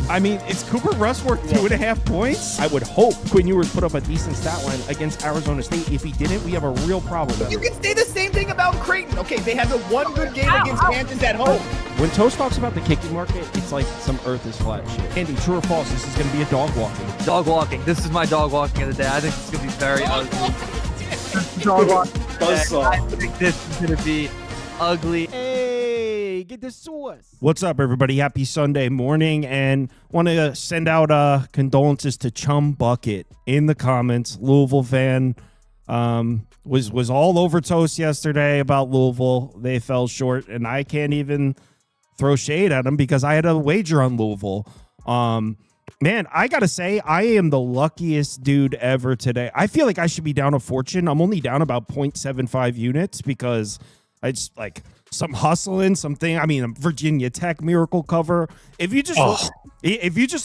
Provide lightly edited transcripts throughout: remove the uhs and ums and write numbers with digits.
I mean, it's Cooper Rush worth 2.5 points. I would hope Quinn Ewers put up a decent stat line against Arizona State. If he didn't, we have a real problem. You can say the same thing about Creighton. Okay, they had the one good game against Kansas at home. When Toast talks about the kicking market, it's like some earth is flat shit. Andy, true or false, this is going to be a dog walking. Dog walking. This is my dog walking of the day. I think it's going to be very ugly. Dog walking. I think this is going to be ugly. Hey, get the sauce. What's up, everybody? Happy Sunday morning, and want to send out condolences to Chum Bucket in the comments. Louisville fan was all over Toast yesterday about Louisville. They fell short, and I can't even throw shade at them because I had a wager on Louisville. Man, I gotta say, I am the luckiest dude ever today. I feel like I should be down a fortune. I'm only down about 0.75 units because I just like some hustling, something. I mean, Virginia Tech miracle cover. If you just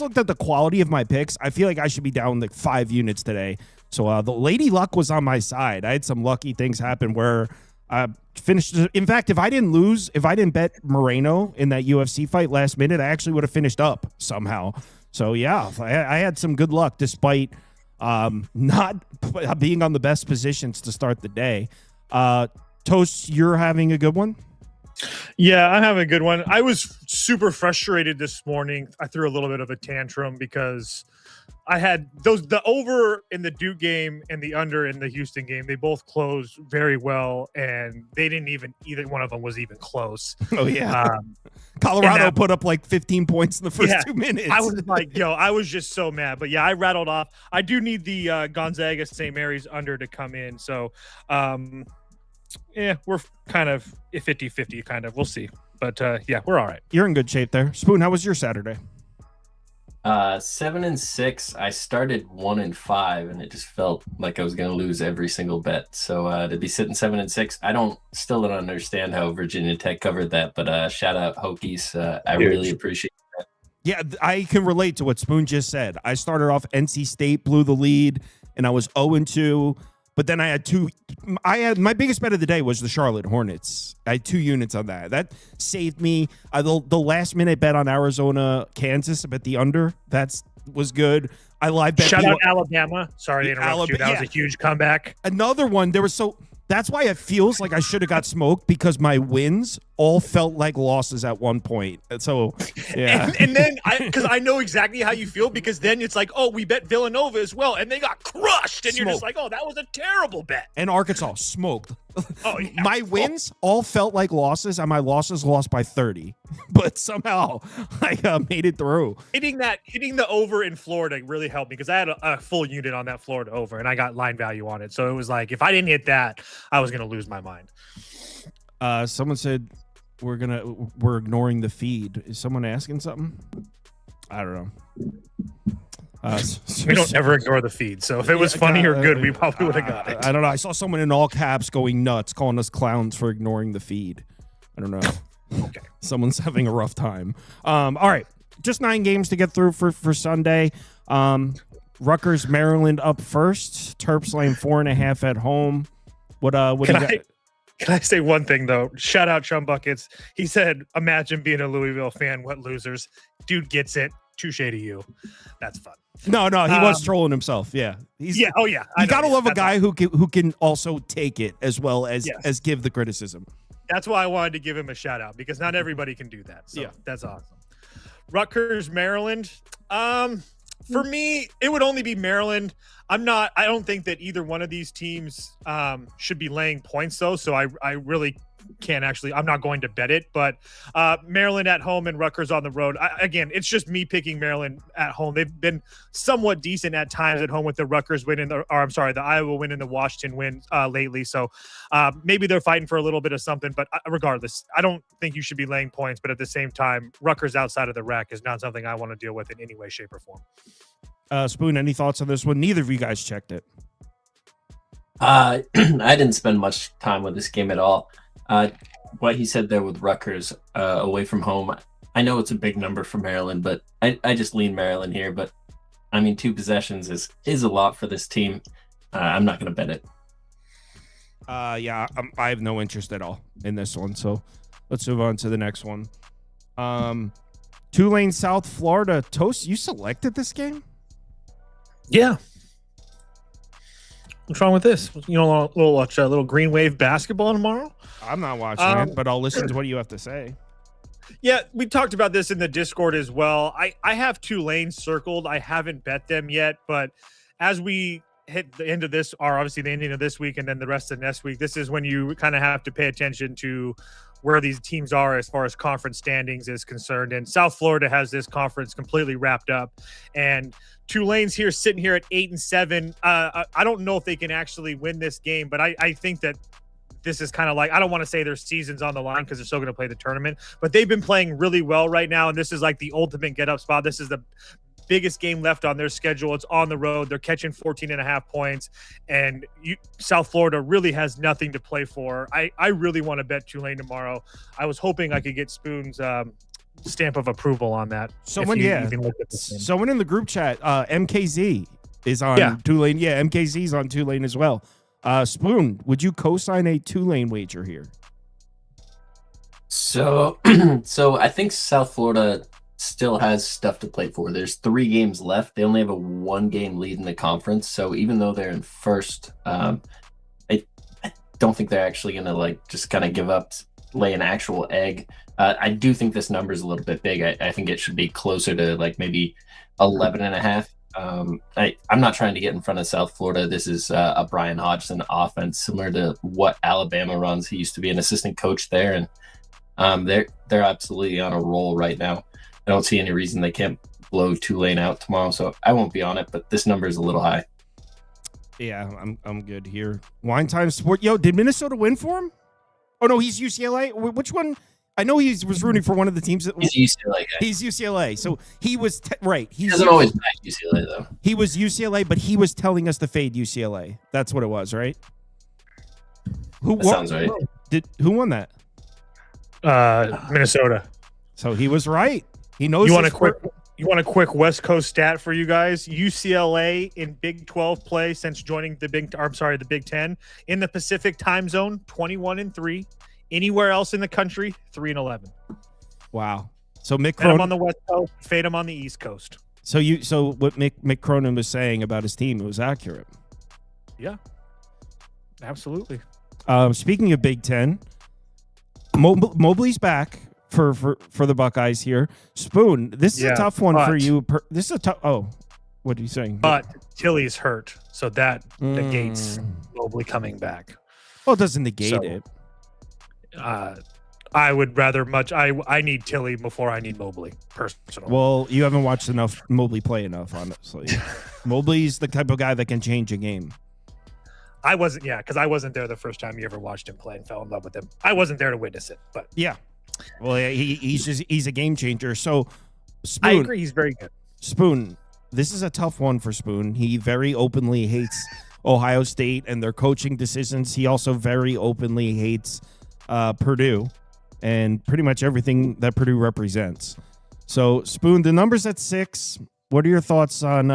looked at the quality of my picks, I feel like I should be down like 5 units today. So the lady luck was on my side. I had some lucky things happen where I finished. In fact, if I didn't bet Moreno in that UFC fight last minute, I actually would have finished up somehow. So yeah, I had some good luck despite not being on the best positions to start the day. Toast, you're having a good one? Yeah, I'm having a good one. I was super frustrated this morning. I threw a little bit of a tantrum because I had the over in the Duke game and the under in the Houston game. They both closed very well, and they didn't even, either one of them was even close. Oh, yeah. Colorado put up like 15 points in the first 2 minutes. I was like, I was just so mad. But yeah, I rattled off. I do need the Gonzaga St. Mary's under to come in. So, yeah, we're kind of 50-50 kind of. We'll see. But yeah, we're all right. You're in good shape there. Spoon, how was your Saturday? 7-6. I started 1-5, and it just felt like I was going to lose every single bet. So to be sitting 7-6, still don't understand how Virginia Tech covered that. But shout out Hokies. I really appreciate that. Yeah, I can relate to what Spoon just said. I started off NC State, blew the lead, and I was 0-2. But then I had my biggest bet of the day was the Charlotte Hornets. I had 2 units on that. That saved me. The last minute bet on Arizona, Kansas, I bet the under. That was good. I live bet. Shout out Alabama. Sorry to interrupt you. That was a huge comeback. Another one. That's why it feels like I should have got smoked because my wins all felt like losses at one point. So, yeah. And then, because I know exactly how you feel, because then it's like, oh, we bet Villanova as well, and they got crushed. And you're just like, oh, that was a terrible bet. And Arkansas smoked. Oh, yeah. My wins all felt like losses, and my losses lost by 30. But somehow I made it through. Hitting the over in Florida really helped me because I had a full unit on that Florida over, and I got line value on it. So it was like, if I didn't hit that, I was going to lose my mind. Someone said we're ignoring the feed. Is someone asking something? I don't know. We don't ever ignore the feed. So if it was funny or good, we probably would have got it. I don't know. I saw someone in all caps going nuts, calling us clowns for ignoring the feed. I don't know. Okay. Someone's having a rough time. All right. Just 9 games to get through for Sunday. Rutgers, Maryland up first. Terps laying 4.5 at home. What do you got? Can I say one thing, though? Shout out Chum Buckets. He said, imagine being a Louisville fan. What losers. Dude gets it. Touche to you. That's fun. No, he was trolling himself. Yeah. Yeah. Oh, yeah. You got to love a guy who can also take it as well as give the criticism. That's why I wanted to give him a shout out, because not everybody can do that. So that's awesome. Rutgers, Maryland. For me, it would only be Maryland. I don't think that either one of these teams should be laying points, though. So I really can't I'm not going to bet it. But Maryland at home and Rutgers on the road. Again, it's just me picking Maryland at home. They've been somewhat decent at times at home with the Rutgers win the Iowa win and the Washington win lately. So maybe they're fighting for a little bit of something. But regardless, I don't think you should be laying points. But at the same time, Rutgers outside of the rack is not something I want to deal with in any way, shape, or form. Spoon, any thoughts on this one? Neither of you guys checked it. I didn't spend much time with this game at all. What he said there with Rutgers away from home, I know it's a big number for Maryland, but I just lean Maryland here. But I mean, 2 possessions is a lot for this team. I'm not going to bet it. I have no interest at all in this one. So let's move on to the next one. Tulane, South Florida. Toast, you selected this game? Yeah. What's wrong with this? We'll watch a little Green Wave basketball tomorrow. I'm not watching it, but I'll listen to what you have to say. Yeah, we talked about this in the Discord as well. I have Tulane circled. I haven't bet them yet, but as we hit the end of this, or obviously the ending of this week and then the rest of next week, this is when you kind of have to pay attention to where these teams are as far as conference standings is concerned. And South Florida has this conference completely wrapped up. And Tulane's here sitting here at 8-7. I don't know if they can actually win this game, but I think that this is kind of like, I don't want to say their season's on the line because they're still going to play the tournament, but they've been playing really well right now. And this is like the ultimate get up spot. This is the biggest game left on their schedule. It's on the road. They're catching 14.5 points, and South Florida really has nothing to play for. I really want to bet Tulane tomorrow. I was hoping I could get Spoon's stamp of approval on that. Someone in the group chat, MKZ is on Tulane. Yeah, MKZ's on Tulane as well. Spoon, would you co-sign a Tulane wager here? So I think South Florida still has stuff to play for. There's 3 games left. They only have a 1-game lead in the conference. So even though they're in first, I don't think they're actually going to just kind of give up, lay an actual egg. I do think this number is a little bit big. I think it should be closer to maybe 11.5. I'm not trying to get in front of South Florida. This is a Brian Hodgson offense, similar to what Alabama runs. He used to be an assistant coach there, and they're absolutely on a roll right now. I don't see any reason they can't blow Tulane out tomorrow, so I won't be on it. But this number is a little high. Yeah, I'm good here. Wine Time Sport. Yo, did Minnesota win for him? Oh no, he's UCLA. Which one? I know he was rooting for one of the teams. He's UCLA. He's UCLA. So he was right. He doesn't always match UCLA though. He was UCLA, but he was telling us to fade UCLA. That's what it was, right? Sounds right. Who won that? Minnesota. So he was right. He knows. You want a quick West Coast stat for you guys? UCLA in Big 12 play since joining the Big 10 in the Pacific time zone, 21-3. Anywhere else in the country, 3-11. Wow. So Mick Cronin, him on the West Coast, fade him on the East Coast. So what Mick Cronin was saying about his team, it was accurate. Yeah, absolutely. Speaking of Big Ten, Mobley's back for the Buckeyes here. Spoon, this is a tough one for you. This is a tough. Oh, what are you saying? But Tilly's hurt, so that negates Mobley coming back. Well, it doesn't negate it. I would rather I need Tilly before I need Mobley, personally. Well, you haven't watched enough Mobley play enough, honestly. Mobley's the type of guy that can change a game. Because I wasn't there the first time you ever watched him play and fell in love with him. I wasn't there to witness it, but yeah. Well, he's a game changer. So, Spoon, I agree, he's very good. Spoon, this is a tough one for Spoon. He very openly hates Ohio State and their coaching decisions. He also very openly hates Purdue and pretty much everything that Purdue represents. So, Spoon, the number's at 6. What are your thoughts on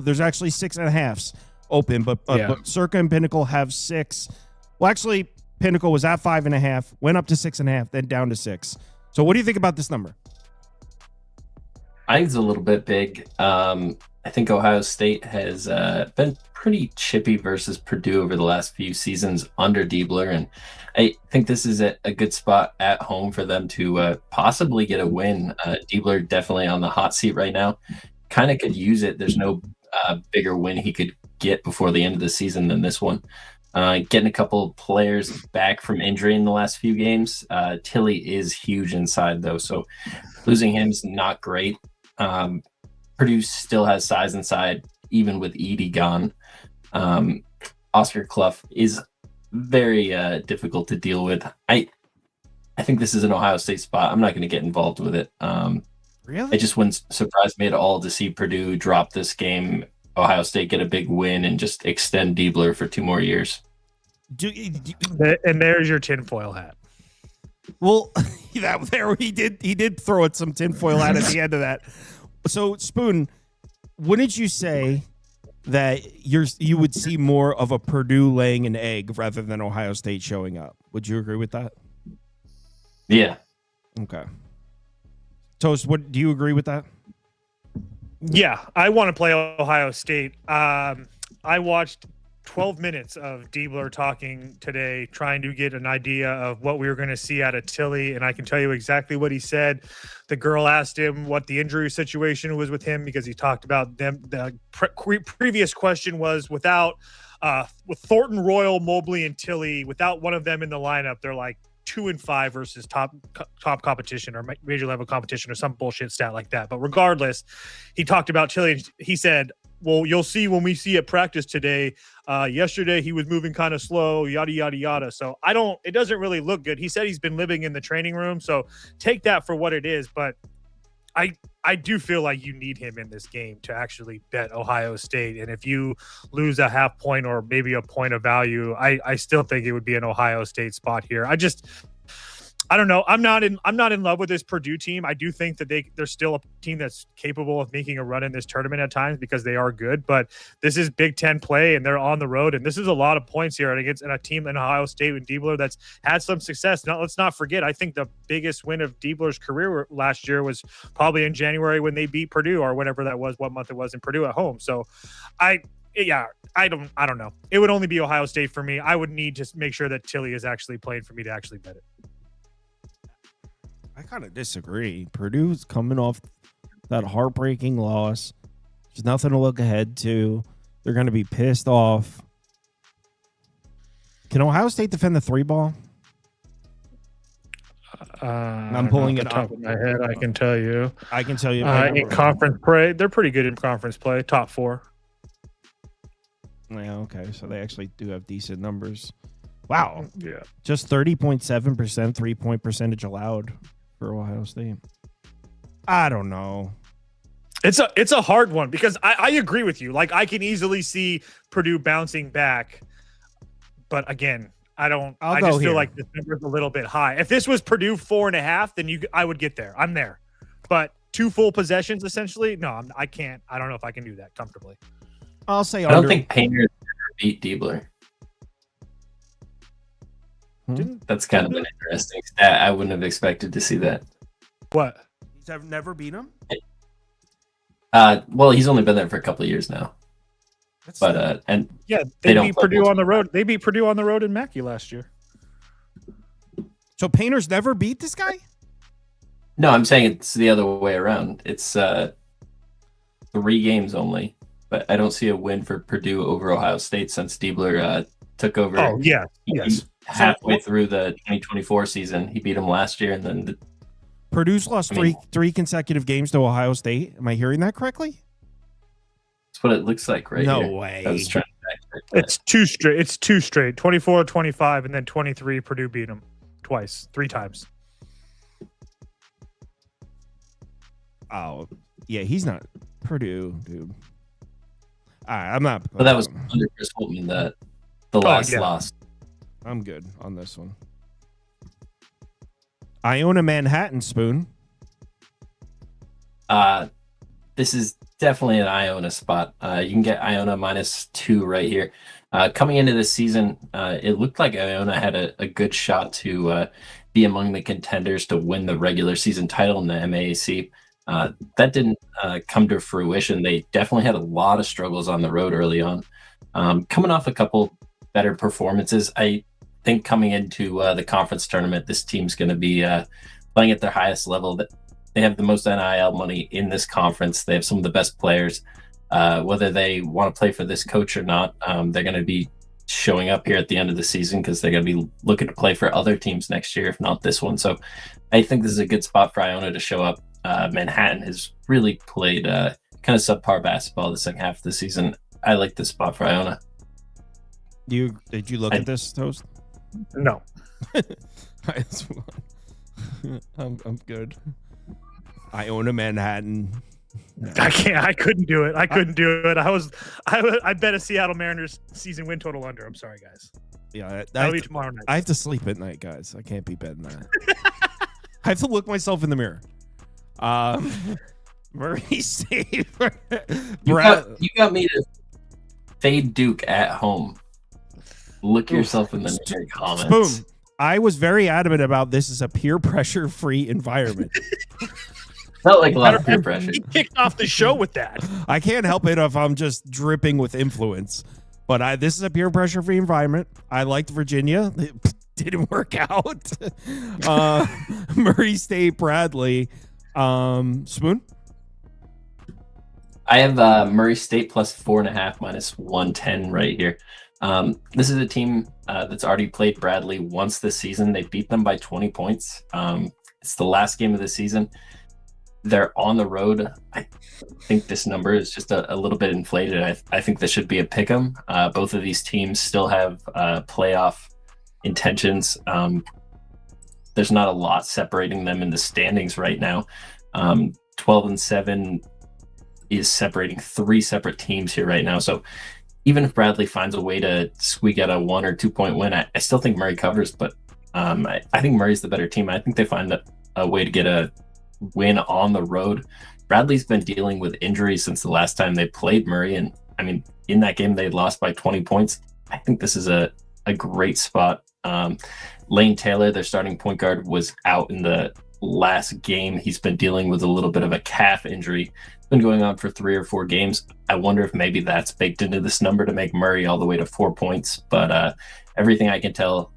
there's actually 6.5s open, but Circa and Pinnacle have 6. Well, actually, Pinnacle was at 5.5, went up to 6.5, then down to 6. So what do you think about this number? I think it's a little bit big. I think Ohio State has been pretty chippy versus Purdue over the last few seasons under Diebler, and I think this is a good spot at home for them to possibly get a win. Diebler definitely on the hot seat right now. Kind of could use it. There's no bigger win he could get before the end of the season than this one. Getting a couple players back from injury in the last few games. Tilly is huge inside, though, so losing him is not great. Purdue still has size inside, even with Edey gone. Oscar Clough is very difficult to deal with. I think this is an Ohio State spot. I'm not going to get involved with it. Really? It just wouldn't surprise me at all to see Purdue drop this game, Ohio State get a big win, and just extend Diebler for 2 more years. And there's your tinfoil hat. Well, he did throw it some tinfoil hat at the end of that. So, Spoon, wouldn't you say that you would see more of a Purdue laying an egg rather than Ohio State showing up? Would you agree with that? Yeah. Okay. Toast, what do you agree with that? Yeah, I want to play Ohio State. I watched 12 minutes of Diebler talking today, trying to get an idea of what we were going to see out of Tilly, and I can tell you exactly what he said. The girl asked him what the injury situation was with him because he talked about them. The previous question was with Thornton, Royal, Mobley, and Tilly, without one of them in the lineup, they're like 2-5 versus top competition or major level competition or some bullshit stat like that. But regardless, he talked about Tilly. He said, well, you'll see when we see at practice today. Yesterday he was moving kind of slow, yada, yada, yada. So it doesn't really look good. He said he's been living in the training room. So take that for what it is. But I do feel like you need him in this game to actually bet Ohio State. And if you lose a half point or maybe a point of value, I still think it would be an Ohio State spot here. I don't know. I'm not in love with this Purdue team. I do think that they're still a team that's capable of making a run in this tournament at times because they are good. But this is Big Ten play, and they're on the road, and this is a lot of points here against a team in Ohio State with Diebler that's had some success. Now, let's not forget. I think the biggest win of Diebler's career last year was probably in January when they beat Purdue or whatever that was, what month it was in Purdue at home. So, I don't know. It would only be Ohio State for me. I would need to make sure that Tilly is actually playing for me to actually bet it. I kind of disagree. Purdue's coming off that heartbreaking loss. There's nothing to look ahead to. They're going to be pissed off. Can Ohio State defend the 3-ball? I'm pulling it top of my head. I can tell you. I can tell you. In conference play, they're pretty good in conference play. Top 4. Yeah, okay. So they actually do have decent numbers. Wow. Yeah. Just 30.7% 3-point percentage allowed for Ohio State. I don't know. It's a hard one because I agree with you. Like, I can easily see Purdue bouncing back, but again, I just feel like this number is a little bit high. If this was Purdue 4.5, then I would get there. I'm there, but 2 full possessions essentially. No, I can't. I don't know if I can do that comfortably. I'll say I don't think Painter ever beat Diebler. That's kind of an interesting stat. I wouldn't have expected to see that. What? He's never beat him? Well, he's only been there for a couple of years now. And yeah, they beat Purdue on the road. They beat Purdue on the road in Mackey last year. So Painter's never beat this guy? No, I'm saying it's the other way around. It's 3 games only, but I don't see a win for Purdue over Ohio State since Diebler took over. Oh, yeah. Yes. Halfway through the 2024 season, he beat him last year, and then Purdue's lost three consecutive games to Ohio State. Am I hearing that correctly? That's what it looks like, right? No here. way. I was trying to It's 2 straight. It's 2 straight. 24, 25, and then 23. Purdue beat them twice, 3 times. Oh, yeah, he's not Purdue, dude. I'm not. But that was under Chris Holtman, the last loss. I'm good on this one. Iona Manhattan, Spoon. This is definitely an Iona spot. You can get Iona -2 right here. Coming into this season, it looked like Iona had a good shot to be among the contenders to win the regular season title in the MAAC. That didn't come to fruition. They definitely had a lot of struggles on the road early on. Coming off a couple better performances, I think coming into the conference tournament, this team's going to be playing at their highest level. That they have the most NIL money in this conference. They have some of the best players. Whether they want to play for this coach or not, they're going to be showing up here at the end of the season because they're going to be looking to play for other teams next year, if not this one. So I think this is a good spot for Iona to show up. Manhattan has really played kind of subpar basketball the second half of the season. I like this spot for Iona. Did you look at this, Toast? No. I'm good. Iona Manhattan. No. I couldn't do it. I bet a Seattle Mariners season win total under. I'm sorry, guys. Yeah, that'll be tomorrow night. I have to sleep at night, guys. I can't be betting that. I have to look myself in the mirror. Murray State. You got me to fade Duke at home. Look yourself in the comments. Spoon. I was very adamant about this as a peer pressure free environment. Felt like a lot of peer pressure. He kicked off the show with that. I can't help it if I'm just dripping with influence. But this is a peer pressure-free environment. I liked Virginia. It didn't work out. Murray State, Bradley. Spoon? I have Murray State plus 4.5 minus 110 right here. This is a team that's already played Bradley once this season. They beat them by 20 points. It's the last game of the season. They're on the road. I think this number is just a little bit inflated. I think this should be a pick 'em. Both of these teams still have playoff intentions. There's not a lot separating them in the standings right now. 12-7 is separating 3 separate teams here right now. So even if Bradley finds a way to squeak out a 1 or 2 point win, I still think Murray covers, but I think Murray's the better team. I think they find a way to get a win on the road. Bradley's been dealing with injuries since the last time they played Murray, and I mean, in that game they lost by 20 points. I think this is a great spot. Lane Taylor, their starting point guard, was out in the last game. He's been dealing with a little bit of a calf injury. It's been going on for 3 or 4 games. I wonder if maybe that's baked into this number to make Murray all the way to 4 points. But everything I can tell,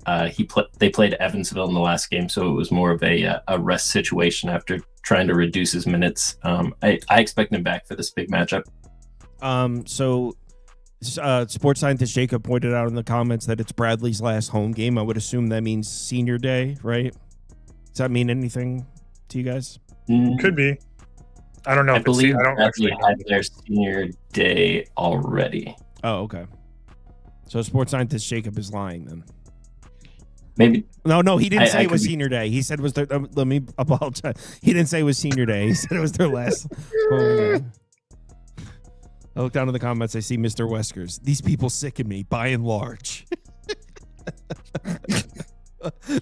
they played Evansville in the last game, so it was more of a rest situation after trying to reduce his minutes. I expect him back for this big matchup. Sports scientist Jacob pointed out in the comments that it's Bradley's last home game. I would assume that means senior day, right? Does that mean anything to you guys? Could be. I don't know. I believe Bradley had their senior day already. Oh, okay. So sports scientist Jacob is lying then. Maybe. No, he didn't say it was senior day. He said it was their. Let me apologize. He didn't say it was senior day. He said it was their last home game. I look down in the comments. I see Mr. Weskers. These people sicken me, by and large.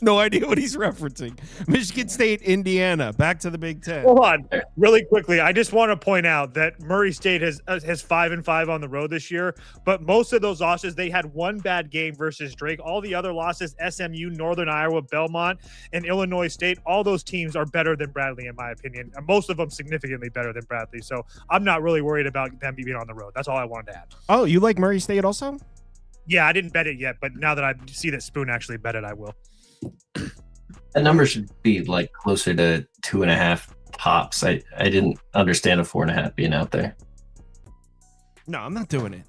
No idea what he's referencing. Michigan State, Indiana. Back to the Big Ten. Hold on, really quickly. I just want to point out that Murray State has 5-5 on the road this year, but most of those losses, they had one bad game versus Drake. All the other losses, SMU, Northern Iowa, Belmont, and Illinois State, all those teams are better than Bradley, in my opinion. And most of them significantly better than Bradley. So I'm not really worried about them being on the road. That's all I wanted to add. Oh, you like Murray State also? Yeah, I didn't bet it yet, but now that I see that Spoon actually bet it, I will. That number should be like closer to 2.5 tops. I didn't understand a 4.5 being out there. No, I'm not doing it.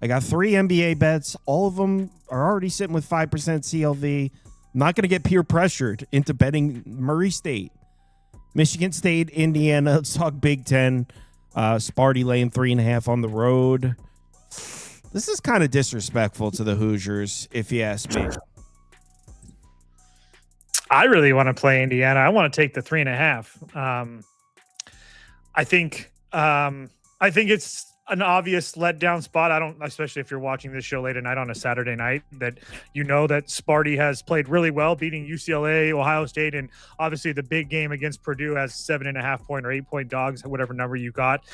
I got 3 NBA bets. All of them are already sitting with 5% CLV. I'm not going to get peer pressured into betting Murray State. Michigan State, Indiana. Let's talk Big Ten. Sparty laying 3.5 on the road. This is kind of disrespectful to the Hoosiers, if you ask me. I really want to play Indiana. I want to take the 3.5. I think it's an obvious letdown spot. I don't, especially if you're watching this show late at night on a Saturday night, that you know that Sparty has played really well, beating UCLA, Ohio State, and obviously the big game against Purdue has 7.5 point or 8 point dogs, whatever number you got,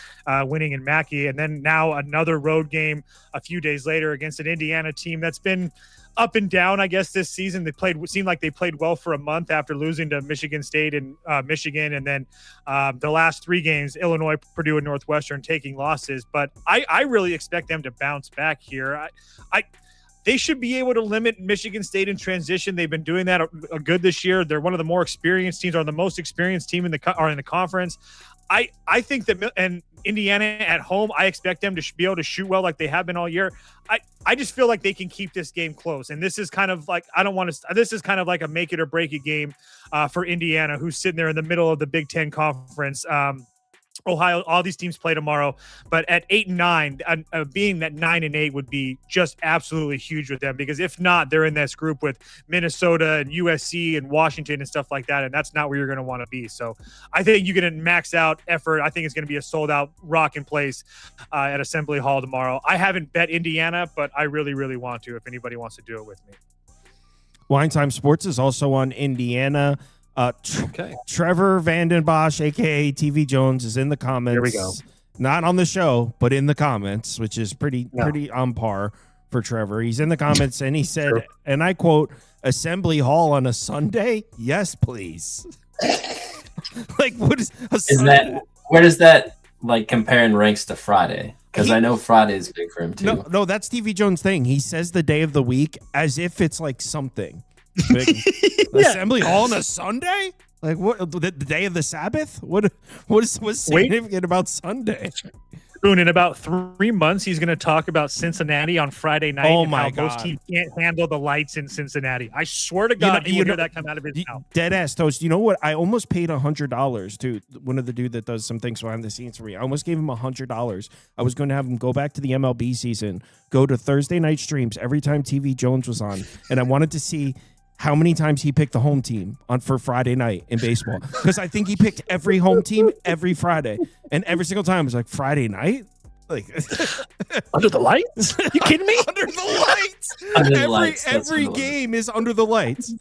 winning in Mackey, and then now another road game a few days later against an Indiana team that's been up and down, I guess, this season. Seemed like they played well for a month after losing to Michigan State and Michigan. And then the last 3 games, Illinois, Purdue, and Northwestern taking losses. But I really expect them to bounce back here. They should be able to limit Michigan State in transition. They've been doing that good this year. They're one of the more experienced teams, or the most experienced team in the conference. I think that, and Indiana at home, I expect them to be able to shoot well like they have been all year. I just feel like they can keep this game close. And this is kind of like, this is kind of like a make it or break it game for Indiana, who's sitting there in the middle of the Big Ten Conference. Ohio, all these teams play tomorrow, but at 8-9, being that 9-8 would be just absolutely huge with them, because if not, they're in this group with Minnesota and USC and Washington and stuff like that, and that's not where you're going to want to be. So I think you're going to max out effort. I think it's going to be a sold out rocking place at Assembly Hall tomorrow. I haven't bet Indiana, but I really, really want to, if anybody wants to do it with me. Wine Time Sports is also on Indiana. Okay. Trevor Vandenbosch, a.k.a. TV Jones, is in the comments. Here we go. Not on the show, but in the comments, which is pretty on par for Trevor. He's in the comments, and he said, and I quote, Assembly Hall on a Sunday? Yes, please. Like, what is that? Where does that like compare in ranks to Friday? Because I know Friday is big for him too. No, that's Stevie Jones' thing. He says the day of the week as if it's like something. Like, Assembly Hall on a Sunday? Like what? The day of the Sabbath? What's significant about Sunday? Spoon, in about 3 months, he's going to talk about Cincinnati on Friday night. Oh and my how God! Most teams can't handle the lights in Cincinnati. I swear to God, you hear that come out of his mouth. Dead ass toast. You know what? I almost paid $100 to one of the dude that does some things behind the scenes for me. I almost gave him $100. I was going to have him go back to the MLB season, go to Thursday night streams every time TV Jones was on, and I wanted to see how many times he picked the home team for Friday night in baseball. Because I think he picked every home team every Friday. And every single time it was like, Friday night? Under the lights? You kidding me? Under the lights. Every game is under the lights.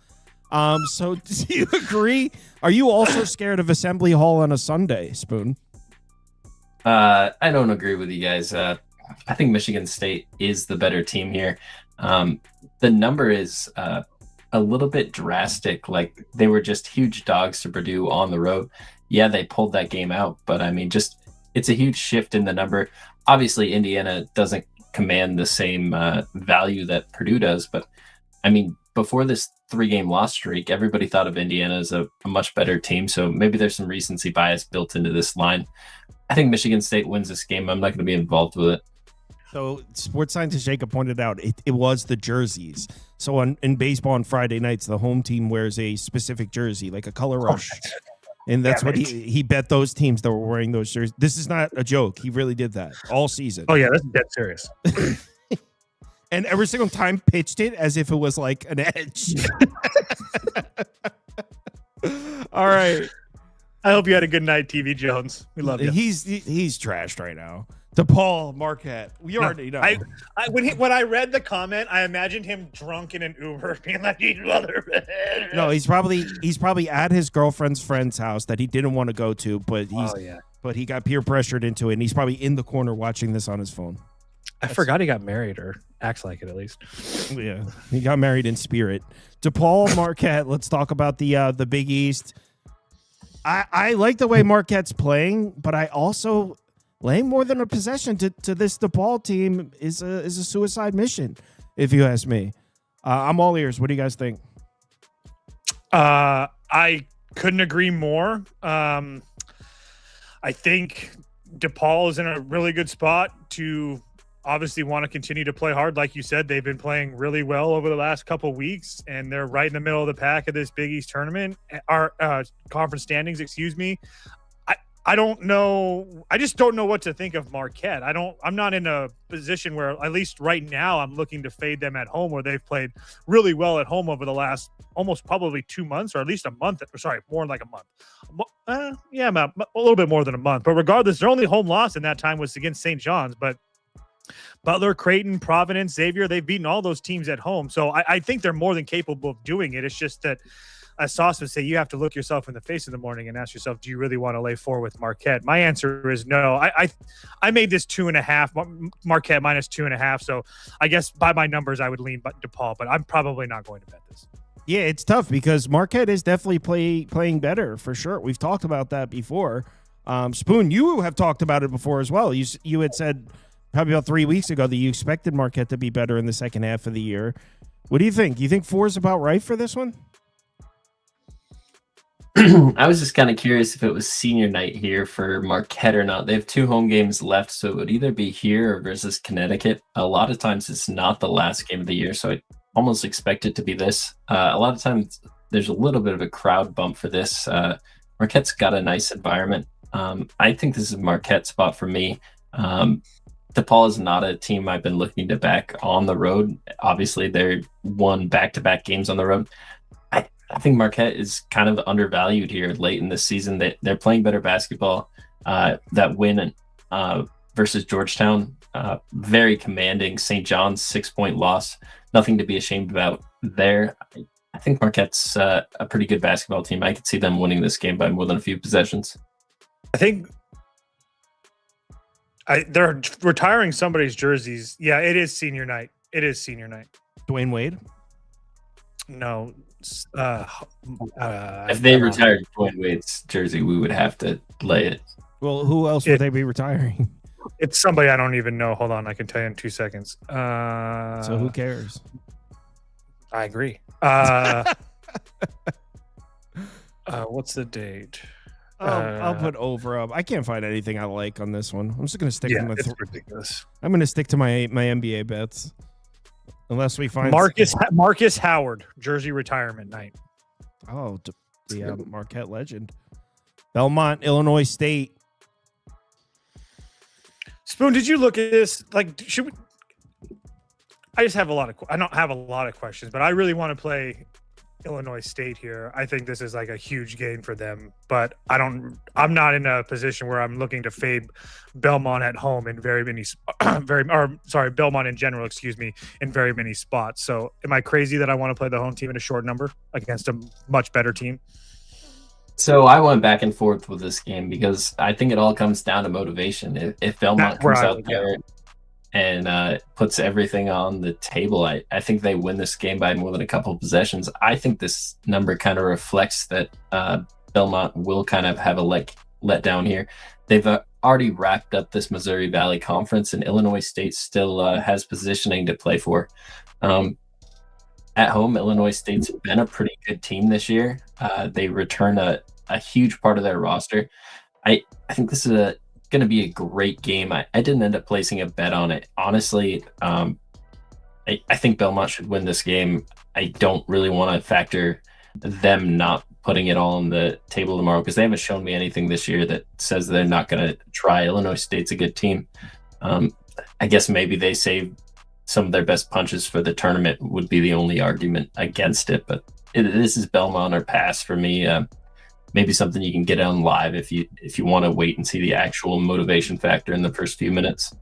So do you agree? Are you also scared of Assembly Hall on a Sunday, Spoon? I don't agree with you guys. I think Michigan State is the better team here. The number is a little bit drastic. Like, they were just huge dogs to Purdue on the road. Yeah, they pulled that game out, but I mean, it's a huge shift in the number. Obviously, Indiana doesn't command the same value that Purdue does, but I mean, before this 3-game loss streak, everybody thought of Indiana as a much better team, so maybe there's some recency bias built into this line. I think Michigan State wins this game. I'm not going to be involved with it. So sports scientist Jacob pointed out it was the jerseys. So in baseball on Friday nights, the home team wears a specific jersey, like a color rush. And that's what he bet those teams that were wearing those jerseys. This is not a joke. He really did that all season. Oh, yeah, that's dead serious. And every single time pitched it as if it was like an edge. All right. I hope you had a good night, TV Jones. We love you. He's trashed right now. Depaul Marquette. We already know. When I read the comment, I imagined him drunk in an Uber, being like, No, he's probably at his girlfriend's friend's house that he didn't want to go to, but he got peer pressured into it, and he's probably in the corner watching this on his phone. I forgot he got married, or acts like it at least. Yeah, he got married in spirit. Depaul Marquette. Let's talk about the Big East. I like the way Marquette's playing, but I also laying more than a possession to this DePaul team is a suicide mission, if you ask me. I'm all ears. What do you guys think? I couldn't agree more. I think DePaul is in a really good spot to obviously want to continue to play hard. Like you said, they've been playing really well over the last couple of weeks, and they're right in the middle of the pack of this Big East tournament, our conference standings, excuse me. I don't know. I just don't know what to think of Marquette. I'm not in a position where, at least right now, I'm looking to fade them at home, where they've played really well at home over the last almost probably 2 months, or at least a month. Sorry, more like a month. Yeah, a little bit more than a month. But regardless, their only home loss in that time was against St. John's. But Butler, Creighton, Providence, Xavier, they've beaten all those teams at home. So I think they're more than capable of doing it. It's just that, as Sauce would say, you have to look yourself in the face in the morning and ask yourself, do you really want to lay 4 with Marquette? My answer is no. I made this 2.5, Marquette minus 2.5. So I guess by my numbers, I would lean DePaul, but I'm probably not going to bet this. Yeah, it's tough because Marquette is definitely playing better for sure. We've talked about that before. Spoon, you have talked about it before as well. You had said probably about 3 weeks ago that you expected Marquette to be better in the second half of the year. What do you think? Do you think 4 is about right for this one? I was just kind of curious if it was senior night here for Marquette or not. They have 2 home games left, so it would either be here or versus Connecticut. A lot of times it's not the last game of the year, so I almost expect it to be this. A lot of times there's a little bit of a crowd bump for this. Marquette's got a nice environment. I think this is a Marquette spot for me. DePaul is not a team I've been looking to back on the road. Obviously, they're won back-to-back games on the road. I think Marquette is kind of undervalued here late in this season. They're playing better basketball. That win versus Georgetown, very commanding. St. John's 6-point loss, nothing to be ashamed about there. I think Marquette's a pretty good basketball team. I could see them winning this game by more than a few possessions. I think they're retiring somebody's jerseys. Yeah, it is senior night. Dwayne Wade? No. If they retired Dwayne Wade's jersey, we would have to lay it. Well, who else would they be retiring? It's somebody I don't even know. Hold on, I can tell you in 2 seconds. So who cares? I agree. What's the date? I'll put over up. I can't find anything I like on this one. I'm just gonna stick. Yeah, it's ridiculous. I'm gonna stick to my NBA bets, unless we find Marcus Howard jersey retirement night. Oh, the Marquette legend. Belmont, Illinois State. Spoon, did you look at this? Like, should we? I just have I don't have a lot of questions, but I really want to play Illinois State here. I think this is like a huge gain for them, but I'm not in a position where I'm looking to fade Belmont at home in Belmont in general, in very many spots. So am I crazy that I want to play the home team in a short number against a much better team? So I went back and forth with this game because I think it all comes down to motivation. If Belmont comes out there and puts everything on the table, I think they win this game by more than a couple of possessions. I think this number kind of reflects that Belmont will kind of have a letdown here. They've already wrapped up this Missouri Valley Conference, and Illinois State still has positioning to play for. At home, Illinois State's been a pretty good team this year. They return a huge part of their roster. I think this is going to be a great game. I didn't end up placing a bet on it. Honestly, I think Belmont should win this game. I don't really want to factor them not putting it all on the table tomorrow because they haven't shown me anything this year that says they're not going to try. Illinois State's a good team. I guess maybe they save some of their best punches for the tournament would be the only argument against it. But this is Belmont or pass for me. Maybe something you can get on live if you want to wait and see the actual motivation factor in the first few minutes.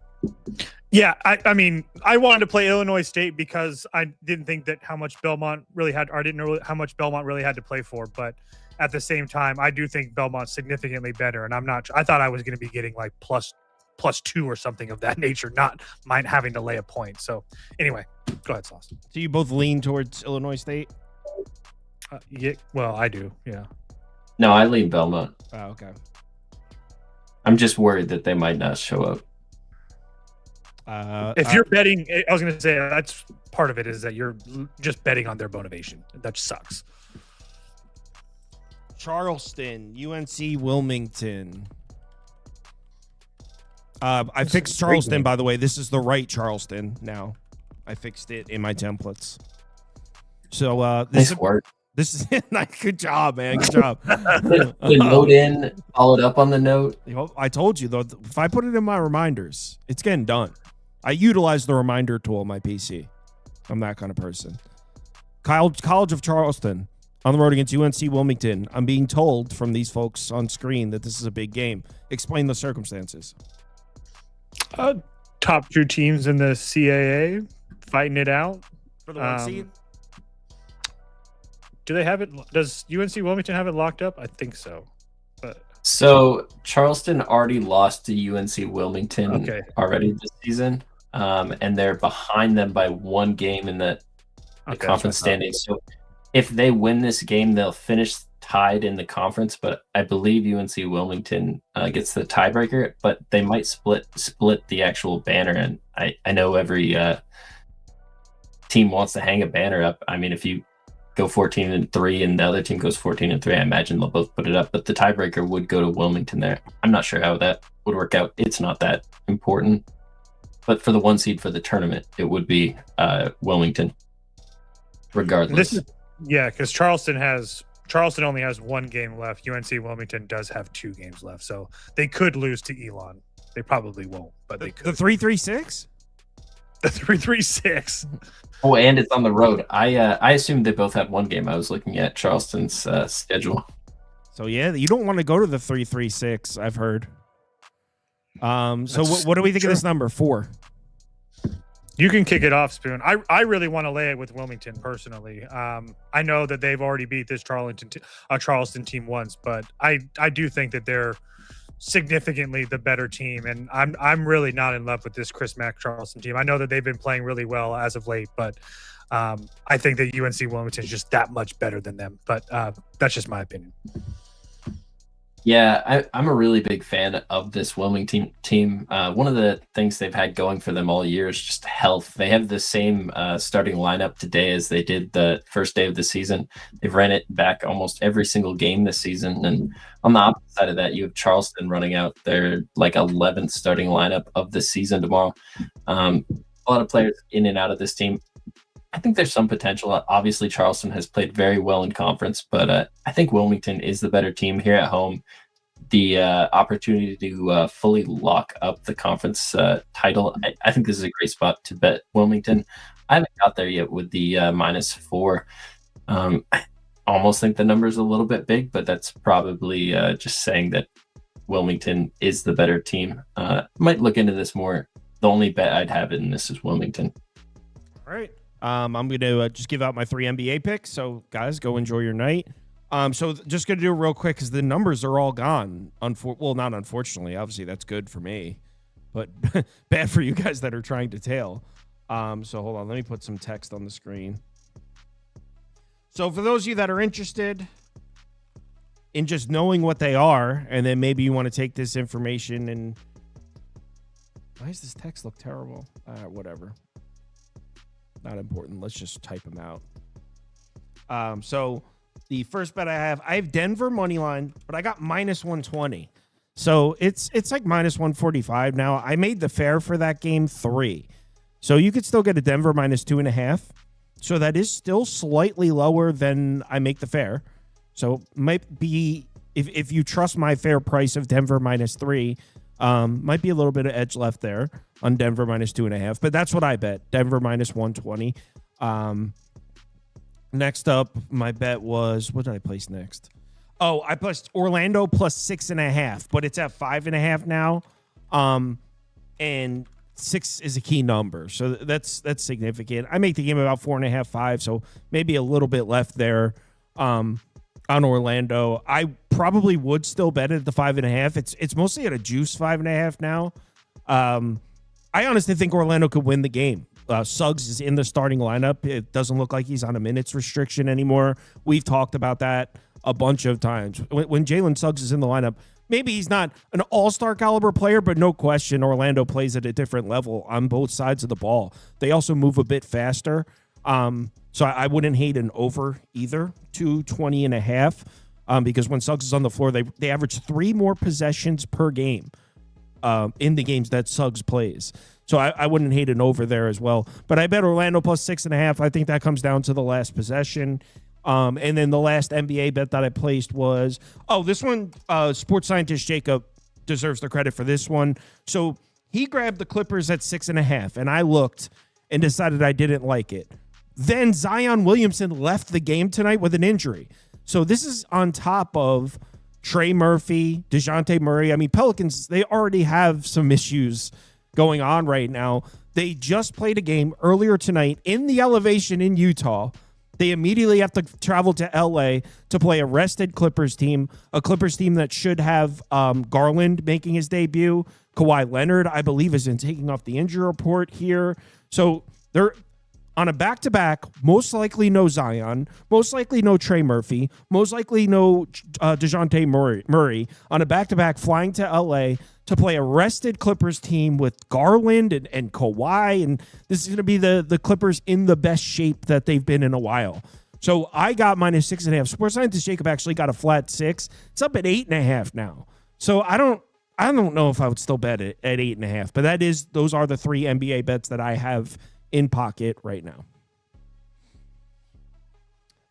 Yeah, I mean, I wanted to play Illinois State because I didn't think that how much Belmont really had, or I didn't know how much Belmont really had to play for. But at the same time, I do think Belmont's significantly better, and I thought I was going to be getting like plus 2 or something of that nature, not mine having to lay a point. So anyway, go ahead, Sauce. So you both lean towards Illinois State? Yeah, well, I do. Yeah. No, I lean Belmont. Oh, okay. I'm just worried that they might not show up. If you're betting, I was going to say that's part of it is that you're just betting on their motivation. That sucks. Charleston, UNC Wilmington. I fixed Charleston, by the way. This is the right Charleston now. I fixed it in my templates. So nice work. This is nice. Good job, man. Good job. The note in, followed up on the note. I told you, though, if I put it in my reminders, it's getting done. I utilize the reminder tool on my PC. I'm that kind of person. College of Charleston on the road against UNC Wilmington. I'm being told from these folks on screen that this is a big game. Explain the circumstances. Top 2 teams in the CAA fighting it out for the 1 seed. Do they have it? Does UNC Wilmington have it locked up? I think so. So Charleston already lost to UNC Wilmington already this season, and they're behind them by 1 game in the conference standings. So if they win this game, they'll finish tied in the conference. But I believe UNC Wilmington gets the tiebreaker. But they might split the actual banner. And I know every team wants to hang a banner up. I mean, if you go 14-3 and the other team goes 14-3, I imagine they'll both put it up, but the tiebreaker would go to Wilmington there. I'm not sure how that would work out. It's not that important, but for the 1 seed for the tournament, it would be Wilmington regardless. Because Charleston only has 1 game left. UNC Wilmington does have 2 games left, so they could lose to Elon. They probably won't, but they could. The 3-3-6? The 3-3-6. Oh, and it's on the road. I assumed they both had 1 game. I was looking at Charleston's schedule. So yeah, you don't want to go to the 3-3-6. I've heard. So what do we think of this number 4? You can kick it off, Spoon. I really want to lay it with Wilmington personally. I know that they've already beat this Charleston team once, but I do think that they're significantly the better team, and I'm really not in love with this Chris Mack Charleston team. I know that they've been playing really well as of late, but I think that UNC Wilmington is just that much better than them, but that's just my opinion. Yeah, I'm a really big fan of this Wilmington team. One of the things they've had going for them all year is just health. They have the same starting lineup today as they did the first day of the season. They've ran it back almost every single game this season. And on the opposite side of that, you have Charleston running out their 11th starting lineup of the season tomorrow. A lot of players in and out of this team. I think there's some potential. Obviously, Charleston has played very well in conference, but I think Wilmington is the better team here at home. The opportunity to fully lock up the conference title, I think this is a great spot to bet Wilmington. I haven't got there yet with the -4. I almost think the number is a little bit big, but that's probably just saying that Wilmington is the better team. Might look into this more. The only bet I'd have in this is Wilmington. All right. I'm going to just give out my 3 NBA picks. So, guys, go enjoy your night. So just going to do it real quick because the numbers are all gone. Well, not unfortunately. Obviously, that's good for me. But bad for you guys that are trying to tail. So hold on. Let me put some text on the screen. So for those of you that are interested in just knowing what they are, and then maybe you want to take this information and... Why does this text look terrible? Whatever. Not important. Let's just type them out. So the first bet I have Denver money line, but I got -120. So it's like -145 now. I made the fair for that game 3. So you could still get a Denver -2.5. So that is still slightly lower than I make the fair. So might be, if you trust my fair price of Denver -3, might be a little bit of edge left there on Denver -2.5, but that's what I bet. Denver -120. Next up, my bet was, what did I place next? Oh, I placed Orlando +6.5, but it's at 5.5 now. And 6 is a key number, so that's significant. I make the game about 4.5, 5, so maybe a little bit left there. On Orlando, I probably would still bet it at the 5.5. It's mostly at a juice 5.5 now. I honestly think Orlando could win the game. Suggs is in the starting lineup. It doesn't look like he's on a minutes restriction anymore. We've talked about that a bunch of times. When Jalen Suggs is in the lineup, maybe he's not an all-star caliber player, but no question Orlando plays at a different level on both sides of the ball. They also move a bit faster. So I wouldn't hate an over either, 220.5, because when Suggs is on the floor, they average 3 more possessions per game in the games that Suggs plays. So I wouldn't hate an over there as well. But I bet Orlando +6.5. I think that comes down to the last possession. And then the last NBA bet that I placed was, this one, sports scientist Jacob deserves the credit for this one. So he grabbed the Clippers at 6.5, and I looked and decided I didn't like it. Then Zion Williamson left the game tonight with an injury. So this is on top of Trey Murphy, DeJounte Murray. I mean, Pelicans, they already have some issues going on right now. They just played a game earlier tonight in the elevation in Utah. They immediately have to travel to L.A. to play a rested Clippers team, a Clippers team that should have Garland making his debut. Kawhi Leonard, I believe, is in taking off the injury report here. So they're on a back-to-back, most likely no Zion, most likely no Trey Murphy, most likely no DeJounte Murray, on a back-to-back flying to L.A. to play a rested Clippers team with Garland and Kawhi, and this is going to be the Clippers in the best shape that they've been in a while. So I got -6.5. Sports scientist Jacob actually got a flat 6. It's up at 8.5 now. So I don't know if I would still bet it at 8.5, but those are the 3 NBA bets that I have in pocket right now.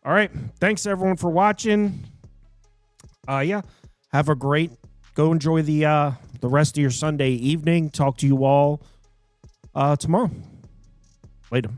All right. Thanks everyone for watching. Have a great, go enjoy the rest of your Sunday evening. Talk to you all tomorrow. Later.